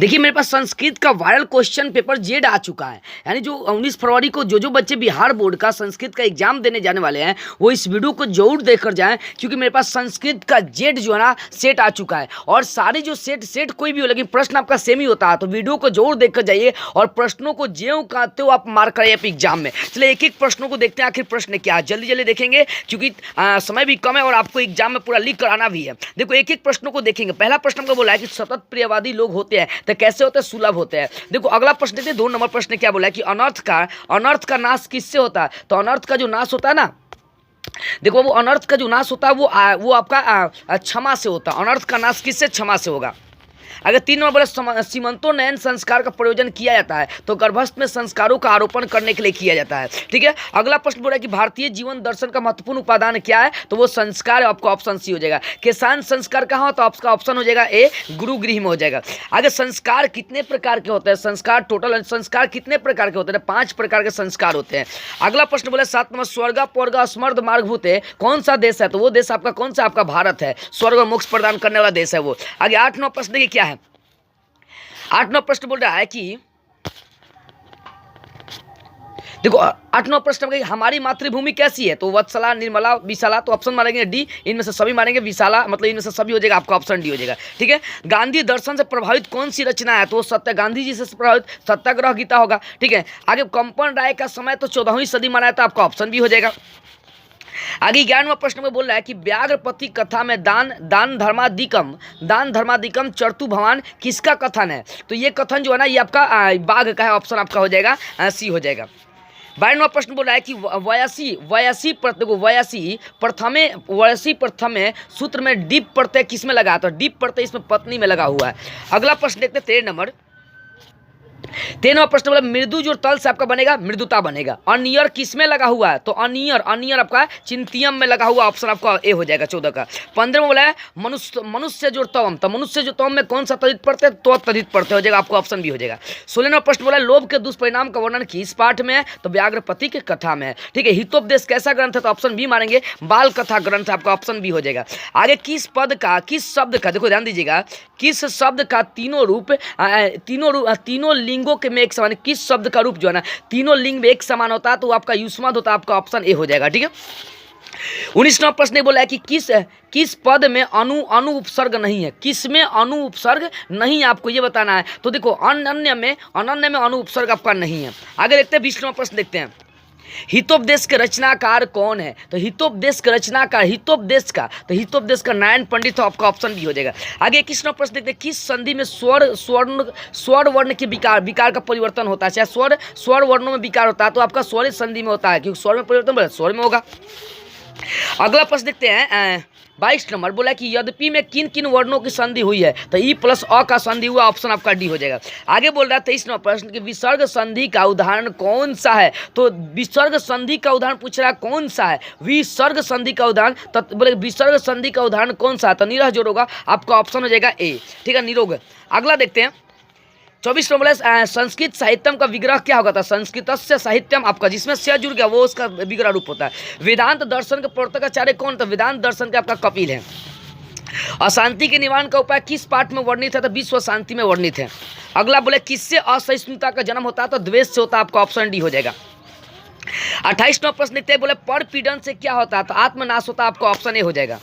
देखिए मेरे पास संस्कृत का वायरल क्वेश्चन पेपर जेड आ चुका है। यानी जो 19 फरवरी को जो बच्चे बिहार बोर्ड का संस्कृत का एग्जाम देने जाने वाले हैं वो इस वीडियो को जरूर देखकर जाएं, क्योंकि मेरे पास संस्कृत का जेड जो है ना सेट आ चुका है। और सारे जो सेट कोई भी हो, लेकिन प्रश्न आपका सेम ही होता है। तो वीडियो को जरूर देखकर जाइए और प्रश्नों को ज्यों कहते हो आप मार्क करिए एग्जाम में। चलिए एक एक प्रश्नों को देखते हैं आखिर प्रश्न क्या है, जल्दी जल्दी देखेंगे क्योंकि समय भी कम है और आपको एग्जाम में पूरा लिख कर आना भी है। देखो एक एक प्रश्नों को देखेंगे। पहला प्रश्न हमको बोला है कि सतत प्रियवादी लोग होते हैं तो कैसे होते हैं? सुलभ होते हैं। देखो अगला प्रश्न देखते हैं, 2 नंबर प्रश्न क्या बोला है कि अनर्थ का नाश किससे होता है? तो अनर्थ का जो नाश होता है ना, देखो वो अनर्थ का जो नाश होता है वो आपका क्षमा से होता है। अनर्थ का नाश किससे? क्षमा से होगा। अगर 3 नंबर बोले सीमंतोन्नयन संस्कार का प्रयोजन किया जाता है तो गर्भस्थ में संस्कारों का आरोपण करने के लिए किया जाता है। ठीक है। अगला प्रश्न बोला कि भारतीय जीवन दर्शन का महत्वपूर्ण उपादान क्या है? तो वो संस्कार है। आपको ऑप्शन सी हो जाएगा। किसान संस्कार कहाँ हो? तो आपका ऑप्शन हो जाएगा ए, गुरुगृह में हो जाएगा। आगे संस्कार कितने प्रकार के होते हैं? संस्कार टोटल संस्कार कितने प्रकार के होते हैं? 5 प्रकार के संस्कार होते हैं। अगला प्रश्न बोला 7 नंबर स्वर्ग पौर्ग स्मर्द मार्गभूत है कौन सा देश है? तो वो देश आपका कौन सा? आपका भारत है। स्वर्ग और मोक्ष प्रदान करने वाला देश है वो। आगे 8 नंबर प्रश्न देखिए क्या है। 8 नंबर प्रश्न बोल रहा है कि देखो 8 नंबर प्रश्न में हमारी मातृभूमि कैसी है? तो वत्सला, निर्मला, विशाला। तो ऑप्शन मारेंगे डी, इनमें से सभी मारेंगे। विशाला मतलब इनमें से सभी हो जाएगा, आपका ऑप्शन डी हो जाएगा। ठीक है। गांधी दर्शन से प्रभावित कौन सी रचना है? तो वो सत्य गांधी जी से प्रभावित सत्याग्रह गीता होगा। ठीक है। आगे कंपन राय का समय तो 14वीं सदी माना है, तो आपका ऑप्शन भी हो जाएगा। आगे 11वां प्रश्न में बोल रहा है कि व्याघ्रपति कथा में दान धर्मादिकम चरतु भवान किसका कथन है? तो ये कथन जो है ना ये आपका बाघ का है। ऑप्शन आपका हो जाएगा सी हो जाएगा। 12वां प्रश्न बोल रहा है कि वयसी प्रथमे सूत्र में डीप प्रत्यय किस में लगा? तो डीप प्रत्यय इसमें पत्नी में लगा हुआ है। अगला प्रश्न देखते हैं 13 नंबर। 13वां प्रश्न बोला मृदु जो तल से आपका बनेगा मृदुता बनेगा। अनियर किस में लगा हुआ है? तो अनियर आपका चिंतियम में लगा हुआ। ऑप्शन आपका ए हो जाएगा 14 का। 15वां बोला है मनुष्य जो तवम। तो मनुष्य जो तवम में कौन सा तदित पढ़ते हैं? तो तदित पढ़ते हो जाएगा, आपको ऑप्शन भी हो जाएगा। 16वां प्रश्न बोला लोभ के दुष्परिणाम का वर्णन किस पाठ में है? तो व्याघ्रपति के कथा में है। ठीक है। हितोपदेश कैसा ग्रंथ है? तो ऑप्शन बी मानेंगे बाल कथा ग्रंथ, आपका ऑप्शन बी हो जाएगा। आगे किस शब्द का देखो ध्यान दीजिएगा, किस शब्द का तीनों लिंगों के में एक समान, किस शब्द का रूप जो है ना तीनों लिंग में एक समान होता है? तो आपका युष्मद होता है, आपका ऑप्शन ए हो जाएगा। ठीक है। 19वां प्रश्न बोला है कि किस पद में अनु उपसर्ग नहीं है? किस में अनु उपसर्ग नहीं, आपको ये बताना है। तो देखो अनन्य में अनु उपसर्ग आपका नहीं है। आगे देखते हैं 20वां प्रश्न देखते हैं। हितोपदेश के रचनाकार कौन है? तो हितोपदेश का नारायण पंडित हो, आपका ऑप्शन भी हो जाएगा। आगे 21वां प्रश्न देखते हैं किस संधि में स्वर वर्ण के विकार का परिवर्तन होता है? चाहे स्वर वर्णों में विकार होता है तो आपका स्वरित संधि में होता है, क्योंकि स्वर में परिवर्तन स्वर में होगा। अगला प्रश्न देखते हैं 22 नंबर बोला कि यद्यपि में किन किन वर्णों की संधि हुई है? तो ई प्लस अ का संधि हुआ, ऑप्शन आपका डी हो जाएगा। आगे बोल रहा है 23 नंबर प्रश्न कि विसर्ग संधि का उदाहरण कौन सा है? तो विसर्ग संधि का उदाहरण पूछ रहा है कौन सा है? विसर्ग संधि का उदाहरण, तो बोले विसर्ग संधि का उदाहरण कौन सा है? तो निरह जोड़ होगा, आपका ऑप्शन हो जाएगा ए। ठीक है, निरोग। अगला देखते हैं 24 नंबर संस्कृत साहित्यम का विग्रह क्या होगा? था संस्कृतस्य साहित्यम, आपका जिसमें से जुड़ गया वो उसका विग्रह रूप होता है। वेदांत दर्शन के प्रवर्तक आचार्य कौन? तो वेदांत दर्शन के आपका कपिल है। अशांति के निवारण का उपाय किस पाठ में वर्णित है? तो विश्व शांति में वर्णित है। अगला बोले किससे असहिष्णुता का जन्म होता है? तो द्वेष से होता है, आपका ऑप्शन डी हो जाएगा। 28 नंबर प्रश्न देखते हैं बोले पर पीड़न से क्या होता है? तो आत्मनाश होता है, आपका ऑप्शन ए हो जाएगा।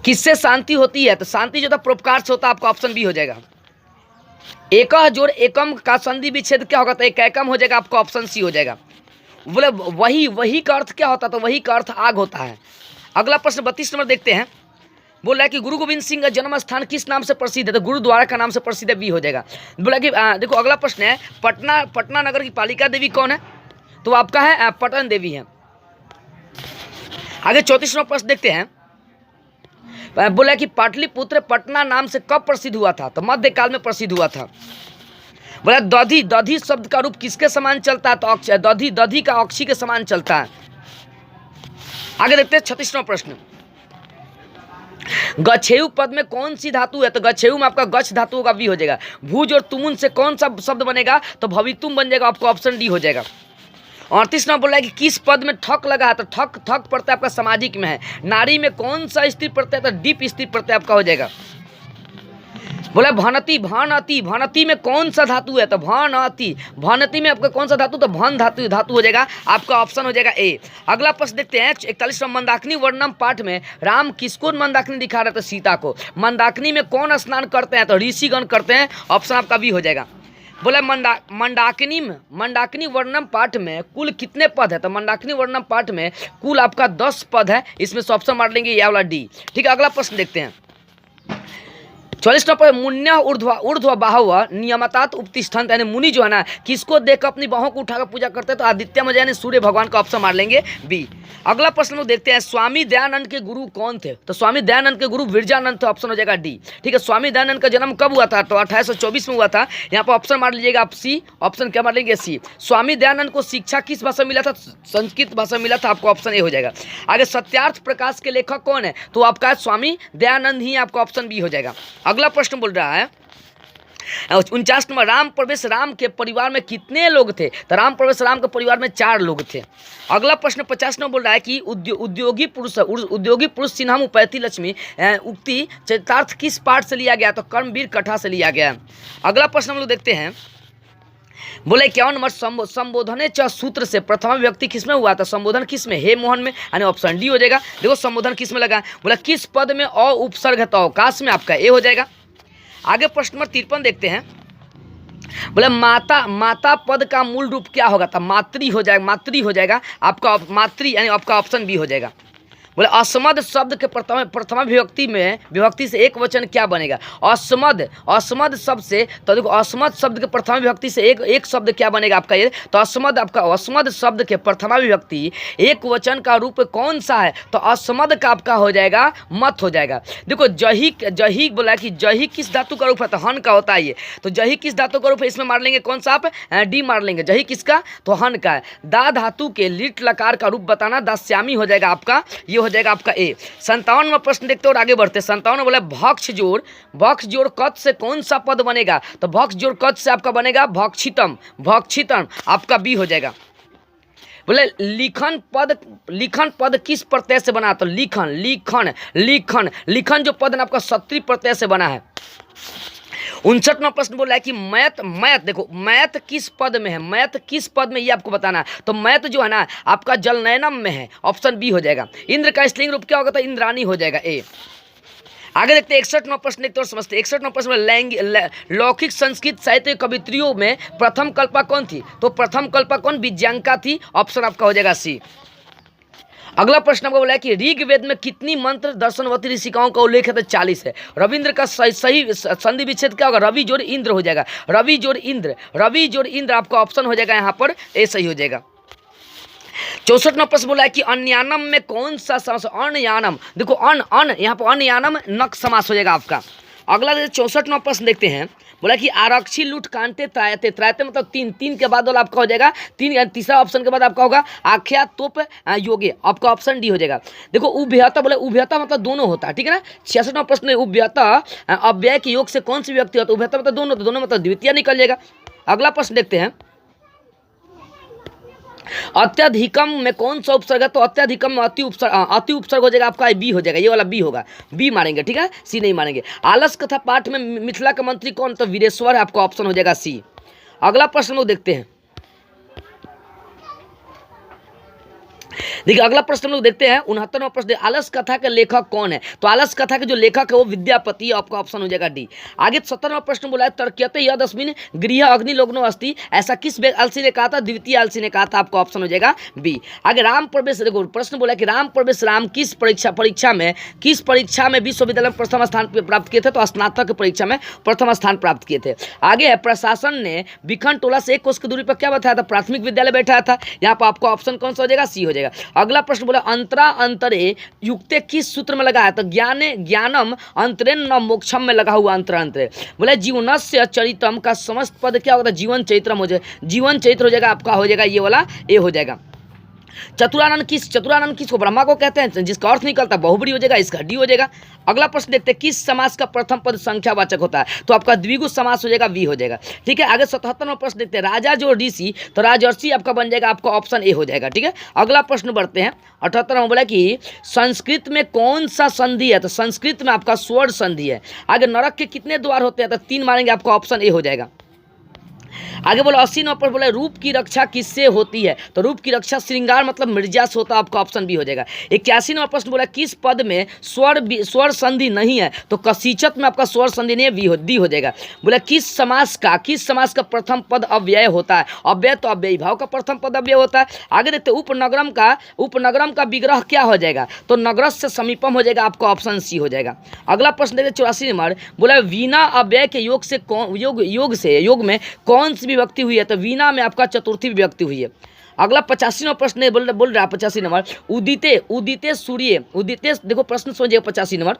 किससे शांति होती है? तो शांति जो था परोपकार से होता है, आपका ऑप्शन बी हो जाएगा। एकह जोड़ एकम का संधि विच्छेद क्या होगा? तो एक एकम हो जाएगा, आपका ऑप्शन सी हो जाएगा। बोले वही का अर्थ क्या होता है? तो वही का अर्थ आग होता है। अगला प्रश्न 32 नंबर देखते हैं। बोल रहा है कि गुरु गोविंद सिंह का जन्म स्थान किस नाम से प्रसिद्ध है? तो गुरुद्वारा का नाम से प्रसिद्ध है, बी हो जाएगा। बोला कि देखो अगला प्रश्न है पटना नगर की पालिका देवी कौन है? तो आपका है पटन देवी है। आगे 34 नंबर प्रश्न देखते हैं। बोला कि पाटलिपुत्र पटना नाम से कब प्रसिद्ध हुआ था? तो मध्यकाल में प्रसिद्ध हुआ था। बोला दधी शब्द का रूप किसके समान चलता है? तो दधी का अक्षी के समान चलता है। आगे देखते हैं 36वां प्रश्न। गच्छेयु पद में कौन सी धातु है? तो गच्छेयु में आपका गच्छ धातु का भी हो जाएगा। भूज और तुमुन से कौन सा शब्द बनेगा? तो भवितुम बन जाएगा, आपको ऑप्शन डी हो जाएगा। 38 नंबर बोल रहा है कि किस पद में ठक लगा है? तो ठक प्रत्यय आपका सामाजिक में है। नारी में कौन सा स्त्री प्रत्यय? तो डीप स्त्री प्रत्यय आपका हो जाएगा। बोला भानती भानती, भानती में कौन सा धातु है? तो भानती, भानती में आपका कौन सा धातु? तो भन धातु धातु हो जाएगा, आपका ऑप्शन हो जाएगा ए। अगला प्रश्न देखते हैं 41वां, मंदाकिनी वर्णम पाठ में राम किसको मंदाकिनी दिखा रहे थे? सीता को। मंदाकिनी में कौन स्नान करते हैं? तो ऋषिगण करते हैं, ऑप्शन आपका बी हो जाएगा। बोला मंदाकिनी वर्णम पाठ में कुल कितने पद है? तो मंदाकिनी वर्णम पाठ में कुल आपका 10 पद है, इसमें से ऑप्शन मार लेंगे ये वाला डी। ठीक है, अगला प्रश्न देखते हैं 44 पर मुन्य ऊर्ध्व बाहव नियमतात उपतिष्ठन्त, यानी मुनि जो है ना किसको देखकर अपनी बाहों को उठाकर पूजा करते हैं? तो आदित्य में यानी सूर्य भगवान का ऑप्शन मार लेंगे बी। अगला प्रश्न लोग देखते हैं स्वामी दयानंद के गुरु कौन थे? तो स्वामी दयानंद के गुरु विरजानंद थे, ऑप्शन हो जाएगा डी। ठीक है, स्वामी दयानंद का जन्म कब हुआ था? तो 1824 में हुआ था। यहाँ पर ऑप्शन मार लीजिएगा आप सी, ऑप्शन क्या मार लेंगे? सी। स्वामी दयानंद को शिक्षा किस भाषा में मिला था? संस्कृत भाषा में मिला था, आपको ऑप्शन ए हो जाएगा। आगे सत्यार्थ प्रकाश के लेखक कौन है? तो आपका स्वामी दयानंद ही, आपका ऑप्शन बी हो जाएगा। अगला प्रश्न बोल रहा है 49 नंबर, राम प्रवेश राम के परिवार में कितने लोग थे? तो राम प्रवेश राम के परिवार में 4 लोग थे। अगला प्रश्न 50 नंबर बोल रहा है कि उद्योगी पुरुष चिन्हम उपैति लक्ष्मी उक्ति चरितार्थ किस पाठ से लिया गया? तो कर्मवीर कथा से लिया गया। अगला प्रश्न हम लोग देखते हैं, बोले 51 नंबर, संबोधने च सूत्र से प्रथम व्यक्ति किसमें हुआ था? संबोधन किस में? हे मोहन में, यानी ऑप्शन डी हो जाएगा। देखो संबोधन किस में लगा? बोला किस पद में अ उपसर्ग है? तो अवकाश में, आपका ए हो जाएगा। आगे प्रश्न नंबर 53 देखते हैं, बोले माता पद का मूल रूप क्या होगा? तो मातृ हो जाएगा आपका, मातृ यानी आपका ऑप्शन बी हो जाएगा। बोले असमद शब्द के प्रथमा विभक्ति से एक वचन क्या बनेगा? असमद शब्द से, तो देखो असमद शब्द के प्रथमा विभक्ति से एक शब्द क्या बनेगा आपका? ये तो असमद शब्द के प्रथमा विभक्ति एक वचन का रूप कौन सा है? तो असमद का आपका हो जाएगा मत हो जाएगा। देखो जही बोला कि जही किस धातु का रूप है? तो हन का होता है ये। तो जही किस धातु का रूप है? इसमें मार लेंगे कौन सा आप? डी मार लेंगे। जही किसका? तो हन का है। दा धातु के लिट लकार का रूप बताना, दास्यामी हो जाएगा आपका, ये हो जाएगा आपका ए। 57वां प्रश्न देखते और आगे बढ़ते। 57 बोला भक्ष जोड़ कत से कौन सा पद बनेगा? तो भक्ष जोड़ कत से आपका बनेगा भक्षितम, आपका बी हो जाएगा। बोले लिखन पद किस प्रत्यय से बना? तो लिखन जो पद आपका सत्री प्रत्यय से बना है। 59वां प्रश्न बोला है कि मैत देखो मैत किस पद में है? मैत किस पद में, ये आपको बताना है। तो मैत जो है ना आपका जलनयनम में है, ऑप्शन बी हो जाएगा। इंद्र का स्त्रीलिंग रूप क्या होगा? तो इंद्राणी हो जाएगा, ए। आगे देखते 61वां प्रश्न देखते और समझते। 61वां प्रश्न में लौकिक संस्कृत साहित्य कवित्रियों में प्रथम कल्पा कौन थी? तो प्रथम कल्पा कौन? विज्ञांका थी, ऑप्शन आपका हो जाएगा सी। अगला प्रश्न आपको बोला है कि ऋग्वेद में कितनी मंत्र दर्शनवती ऋषिकाओं का उल्लेख है? तो 40 है। रविंद्र का सही संधि विच्छेद क्या होगा? रवि जोड़ इंद्र हो जाएगा। रवि जोड़ इंद्र आपका ऑप्शन हो जाएगा यहाँ पर, ए सही हो जाएगा। 64वां प्रश्न बोला है कि अन्यानम में कौन सा समास? अन्यानम, देखो अन यहाँ पर अन्यानम नक समास हो जाएगा आपका। अगला 64वां प्रश्न देखते हैं, बोला कि आरक्षी लूट कांटे त्रायते मतलब तीन के बाद वाला आपका हो जाएगा तीसरा ऑप्शन के बाद आपका होगा आख्या तोप योगे, आपका ऑप्शन डी हो जाएगा। देखो उभयता, बोले उभयता मतलब दोनों होता है, ठीक है ना। 66वां प्रश्न उभयता अव्यय के योग से कौन सी व्यक्ति होता है? उभयता मतलब दोनों मतलब द्वितीय निकल जाएगा। अगला प्रश्न देखते हैं, अत्यधिकम में कौन सा उपसर्ग है? तो अत्यधिकम में अति उपसर्ग हो जाएगा आपका, बी हो जाएगा, ये वाला बी होगा, बी मारेंगे, ठीक है, सी नहीं मारेंगे। आलस कथा पाठ में मिथिला का मंत्री कौन? तो वीरेश्वर है, आपका ऑप्शन हो जाएगा सी। अगला प्रश्न लोग देखते हैं, देखिए अगला प्रश्न लोग देखते हैं 69वां प्रश्न, आलस कथा के लेखक कौन है? तो आलस कथा के जो लेखक है वो विद्यापति, आपका ऑप्शन हो जाएगा डी। आगे 70वां प्रश्न बोला है तर्क्यते यदस्मिन् गृह अग्नि लग्नो अस्ति, ऐसा किस आलसी ने कहा था? द्वितीय आलसी ने कहा था, आपका ऑप्शन हो जाएगा बी। आगे राम प्रवेश, देखो प्रश्न बोला कि राम प्रवेश राम किस परीक्षा में विश्वविद्यालय में प्रथम स्थान प्राप्त किए थे? तो स्नातक परीक्षा में प्रथम स्थान प्राप्त किए थे। आगे है प्रशासन ने बिखन टोला से 1 कोस की दूरी पर क्या बताया था? प्राथमिक विद्यालय बैठाया था, यहाँ पर आपका ऑप्शन कौन सा हो जाएगा? सी हो जाएगा। अगला प्रश्न बोला अंतरा अंतरे युक्ते किस सूत्र में लगा है? तो ज्ञानम अंतरेन न मोक्षम में लगा हुआ अंतरा अंतरे। बोले जीवनस्य चरितम का समस्त पद क्या होगा? जीवन चरित्रम हो जाएगा, जीवन चरित्र हो जाएगा, आपका हो जाएगा ये वाला ए हो जाएगा। चतुरानन किसको ब्रह्मा को कहते हैं, जिसका अर्थ निकलता बहुबरी हो जाएगा, इसका डी हो जाएगा। अगला प्रश्न देखते हैं, किस समास का प्रथम पद संख्यावाचक होता है, तो आपका द्विगु समास हो जाएगा, वी हो जाएगा। ठीक है, आगे 77वां प्रश्न देखते हैं, राजा जो ऋषि, तो राजर्षि आपका बन जाएगा, आपका ऑप्शन ए हो जाएगा। ठीक है, अगला प्रश्न बढ़ते हैं। 78वां बोला कि संस्कृत में कौन सा संधि है, तो संस्कृत में आपका स्वर्ण संधि है। आगे नरक के कितने द्वार होते हैं, तो 3 मानेंगे, आपका ऑप्शन ए हो जाएगा। आगे बोला 80 पर बोला रूप की रक्षा किससे होती है, तो रूप की रक्षा श्रृंगार मतलब मिर्जा से होता है, आपका ऑप्शन बी हो जाएगा। 81वां प्रश्न बोला किस पद में स्वर संधि नहीं है, तो कसीचत में आपका स्वर संधि नहीं है, डी हो जाएगा। बोला किस समास का प्रथम पद अव्यय होता है, अव्यय तो अव्ययी भाव का प्रथम पद अव्यय होता है। आगे देखते उपनगरम का विग्रह क्या हो जाएगा, तो नगरस से समीपम हो जाएगा, आपका ऑप्शन सी हो जाएगा। अगला प्रश्न देखते 84 नंबर बोला वीणा अव्यय के योग में कौन सी विभक्ति हुई है, तो वीणा में आपका चतुर्थी विभक्ति हुई है। अगला 85वां प्रश्न बोल रहा है 85 नंबर उदिते सूर्य देखो प्रश्न समझिए 85 नंबर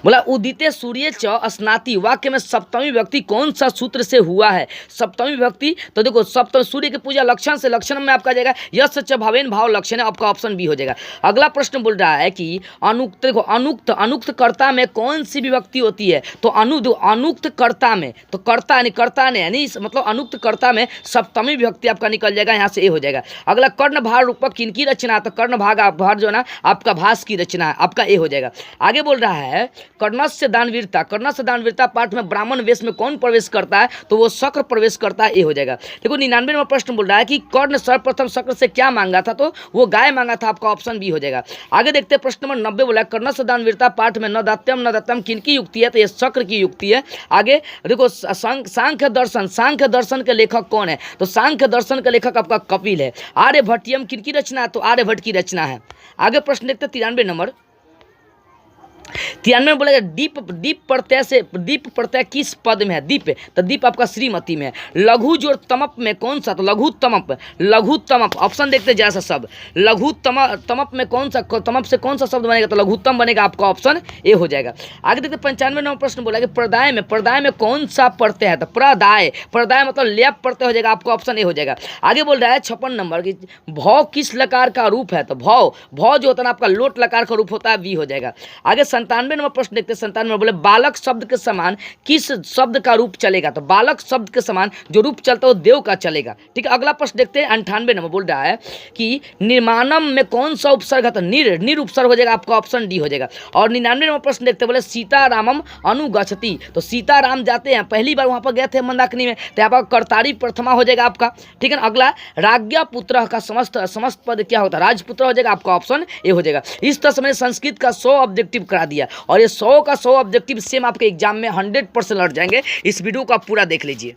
बोला उदिते सूर्य च स्नाति वाक्य में सप्तमी विभक्ति कौन सा सूत्र से हुआ है, सप्तमी विभक्ति, तो देखो सप्तम सूर्य की पूजा लक्षण से, लक्षण में आपका जाएगा यश च भावेन भाव लक्षण है, आपका ऑप्शन बी हो जाएगा। अगला प्रश्न बोल रहा है कि अनुक्त कर्ता में कौन सी विभक्ति होती है, तो अनुक्त कर्ता में, तो कर्ता ने यानी मतलब अनुक्त कर्ता में सप्तमी विभक्ति आपका निकल जाएगा, यहाँ से ए हो जाएगा। अगला कर्ण भार रूपक किनकी रचना, तो कर्ण भार जो है ना आपका भास की रचना है, आपका ए हो जाएगा। आगे बोल रहा है कर्णस्य दानवीरता पाठ में ब्राह्मण वेश में कौन प्रवेश करता है, तो वो शक्र प्रवेश करता है, ये हो जाएगा। देखो 99 नंबर प्रश्न बोल रहा है कि कर्ण सर्वप्रथम शक्र से क्या मांगा था, तो वो गाय मांगा था, आपका ऑप्शन बी हो जाएगा। आगे देखते हैं प्रश्न नंबर 90 बोला कर्णस्य दानवीरता पाठ में न दत्तम किनकी युक्ति है, तो ये शक्र की युक्ति है। आगे देखो सांख्य दर्शन के लेखक कौन है, तो सांख्य दर्शन के लेखक आपका कपिल है। आर्यभट्टियम किनकी रचना है, तो आर्यभट्ट की रचना है। आगे प्रश्न देखते हैं 93 नंबर 93 में बोलेगा दीप प्रत्यय किस पद में है, दीप, तो दीप आपका श्रीमती में है। लघु जोड़ तमप में कौन सा, तो लघु तमप ऑप्शन देखते जरा सा सब, लघु तमप में कौन सा, तमप से कौन सा शब्द बनेगा, तो लघुत्तम बनेगा, आपका ऑप्शन ए हो जाएगा। आगे देखते 95 नंबर प्रश्न बोला कि प्रदाय में कौन सा प्रत्यय है, तो प्रदाय मतलब लेप प्रत्यय हो जाएगा, आपका ऑप्शन ए हो जाएगा। आगे बोल रहा है 56 नंबर की भौ किस लकार का रूप है, तो भौ जो होता है आपका लोट लकार का रूप होता है, वी हो जाएगा। आगे 97 नंबर प्रश्न देखते हैं 97 बोले बालक शब्द के समान किस शब्द का रूप चलेगा, तो बालक शब्द के समान जो रूप चलता है वो देव का चलेगा। ठीक है, अगला प्रश्न देखते हैं 98 नंबर बोल रहा है कि निर्माणम में कौन सा उपसर्ग है, तो निर उपसर्ग हो जाएगा, आपका ऑप्शन डी हो जाएगा। और 99 नंबर प्रश्न देखते बोले सीतारामम अनुगछति, तो सीताराम जाते हैं, पहली बार वहां पर गए थे मंदाकिनी में, तो यहाँ पर कर्तारी प्रथमा हो जाएगा आपका। ठीक है, अगला राज्ञा पुत्र का समस्त पद क्या होता है, राजपुत्र हो जाएगा, आपका ऑप्शन ए हो जाएगा। इस तरह से मैंने संस्कृत का 100 ऑब्जेक्टिव करा दिया, और ये 100 का 100 ऑब्जेक्टिव सेम आपके एग्जाम में 100% लट जाएंगे। इस वीडियो को आप पूरा देख लीजिए।